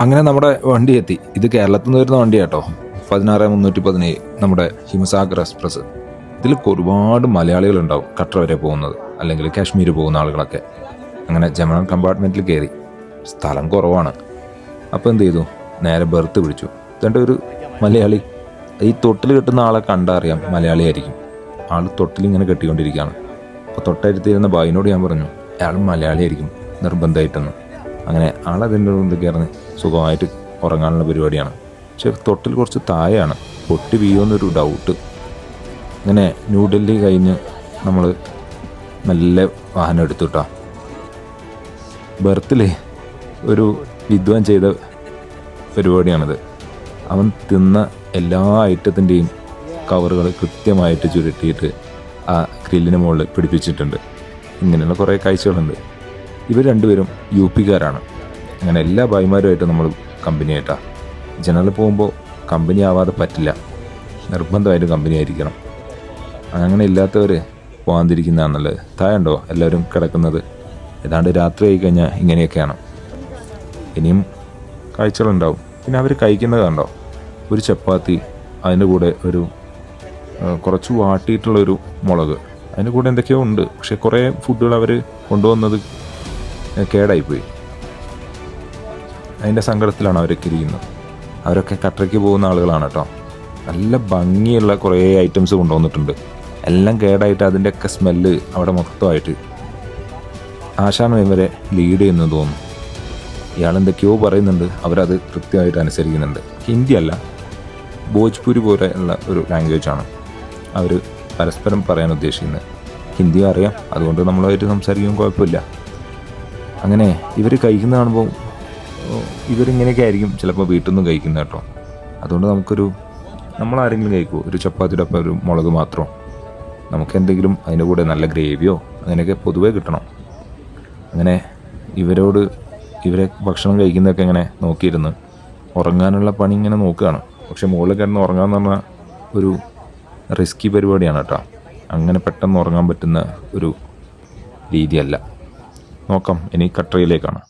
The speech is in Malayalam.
അങ്ങനെ നമ്മുടെ വണ്ടി എത്തി. ഇത് കേരളത്തിൽ നിന്ന് വരുന്ന വണ്ടിയാട്ടോ, 16317 നമ്മുടെ ഹിമസാഗർ എക്സ്പ്രസ്. ഇതിൽ ഒരുപാട് മലയാളികളുണ്ടാവും കട്ര വരെ പോകുന്നത്, അല്ലെങ്കിൽ കാശ്മീർ പോകുന്ന ആളുകളൊക്കെ. അങ്ങനെ ജനറൽ കമ്പാർട്ട്മെൻറ്റിൽ കയറി. സ്ഥലം കുറവാണ്. അപ്പോൾ എന്ത് ചെയ്തു, നേരെ ബെർത്ത് പിടിച്ചു. എന്നിട്ട് ഒരു മലയാളി, ഈ തൊട്ടിൽ കെട്ടുന്ന ആളെ കണ്ടറിയാം മലയാളിയായിരിക്കും. ആൾ തൊട്ടിലിങ്ങനെ കെട്ടിക്കൊണ്ടിരിക്കുകയാണ്. അപ്പോൾ തൊട്ടടുത്തിരുന്ന ബായിനോട് ഞാൻ പറഞ്ഞു, അയാൾ മലയാളിയായിരിക്കും നിർബന്ധമായിട്ടെന്ന്. അങ്ങനെ ആളതിൻ്റെ ഉള്ളിൽ കയറി സുഖമായിട്ട് ഉറങ്ങാനുള്ള പരിപാടിയാണ്. പക്ഷെ തൊട്ടിൽ കുറച്ച് താഴെയാണ്, പൊട്ടി വീഴുമെന്നൊരു ഡൗട്ട്. അങ്ങനെ ന്യൂഡൽഹി കഴിഞ്ഞ് നമ്മൾ മെല്ലെ വാഹനം എടുത്തുട്ടാ. ബർത്തിൽ ഒരു വിദ്വാൻ ചെയ്ത പരിപാടിയാണിത്. അവൻ തിന്ന എല്ലാ ഐറ്റത്തിൻ്റെയും കവറുകൾ കൃത്യമായിട്ട് ചുരുട്ടിയിട്ട് ആ ഗ്രില്ലിന് മുകളിൽ പിടിപ്പിച്ചിട്ടുണ്ട്. ഇങ്ങനെയുള്ള കുറേ കാഴ്ചകളുണ്ട്. ഇവർ രണ്ടുപേരും യു പിക്കാരാണ്. അങ്ങനെ എല്ലാ ഭായിമാരുമായിട്ട് നമ്മൾ കമ്പനി ആയിട്ടാണ്. ജനറൽ പോകുമ്പോൾ കമ്പനി ആവാതെ പറ്റില്ല, നിർബന്ധമായിട്ട് കമ്പനി ആയിരിക്കണം. അങ്ങനെ ഇല്ലാത്തവർ പോകാതിരിക്കുന്നതാണുള്ളത്. താഴെയുണ്ടോ എല്ലാവരും കിടക്കുന്നത്? ഏതാണ്ട് രാത്രി ആയി കഴിഞ്ഞാൽ ഇങ്ങനെയൊക്കെയാണ്. ഇനിയും കാഴ്ചകളുണ്ടാവും. പിന്നെ അവർ കഴിക്കുന്നത് കണ്ടോ, ഒരു ചപ്പാത്തി, അതിൻ്റെ കൂടെ ഒരു കുറച്ച് വാട്ടിയിട്ടുള്ളൊരു മുളക്, അതിൻ്റെ കൂടെ എന്തൊക്കെയോ ഉണ്ട്. പക്ഷെ കുറേ ഫുഡുകൾ അവർ കൊണ്ടുവന്നത് കേടായിപ്പോയി. അതിൻ്റെ സങ്കടത്തിലാണ് അവരൊക്കെ ഇരിക്കുന്നത്. അവരൊക്കെ കട്ടറയ്ക്ക് പോകുന്ന ആളുകളാണ് കേട്ടോ. നല്ല ഭംഗിയുള്ള കുറേ ഐറ്റംസ് കൊണ്ടുവന്നിട്ടുണ്ട്. എല്ലാം കേടായിട്ട് അതിൻ്റെയൊക്കെ സ്മെല്ല് അവിടെ മൊത്തമായിട്ട്. ആശാനം ഇവരെ ലീഡ് ചെയ്യുന്നു തോന്നുന്നു. ഇയാൾ എന്തൊക്കെയോ പറയുന്നുണ്ട്, അവരത് കൃത്യമായിട്ട് അനുസരിക്കുന്നുണ്ട്. ഹിന്ദി അല്ല, ഭോജ്പുരി പോലെ ഉള്ള ഒരു ലാംഗ്വേജാണ് അവർ പരസ്പരം പറയാൻ ഉദ്ദേശിക്കുന്നത്. ഹിന്ദി അറിയാം, അതുകൊണ്ട് നമ്മളായിട്ട് സംസാരിക്കുമ്പോൾ കുഴപ്പമില്ല. അങ്ങനെ ഇവർ കഴിക്കുന്ന കാണുമ്പോൾ ഇവരിങ്ങനെയൊക്കെ ആയിരിക്കും ചിലപ്പോൾ വീട്ടിൽ നിന്നും കഴിക്കുന്നത് കേട്ടോ. അതുകൊണ്ട് നമ്മളാരെങ്കിലും കഴിക്കുമോ, ഒരു ചപ്പാത്തിയുടെ ഒപ്പം ഒരു മുളക് മാത്രമോ? നമുക്കെന്തെങ്കിലും അതിൻ്റെ കൂടെ നല്ല ഗ്രേവിയോ അങ്ങനെയൊക്കെ പൊതുവേ കിട്ടണം. അങ്ങനെ ഇവരെ ഭക്ഷണം കഴിക്കുന്നതൊക്കെ ഇങ്ങനെ നോക്കിയിരുന്ന് ഉറങ്ങാനുള്ള പണി ഇങ്ങനെ നോക്കുകയാണ്. പക്ഷെ മുകളിൽ കിടന്ന് ഉറങ്ങാമെന്ന് പറഞ്ഞാൽ ഒരു റിസ്കി പരിപാടിയാണ് കേട്ടോ. അങ്ങനെ പെട്ടെന്ന് ഉറങ്ങാൻ പറ്റുന്ന ഒരു രീതിയല്ല. നോക്കാം, ഇനി കട്രയിലേക്കാണ്.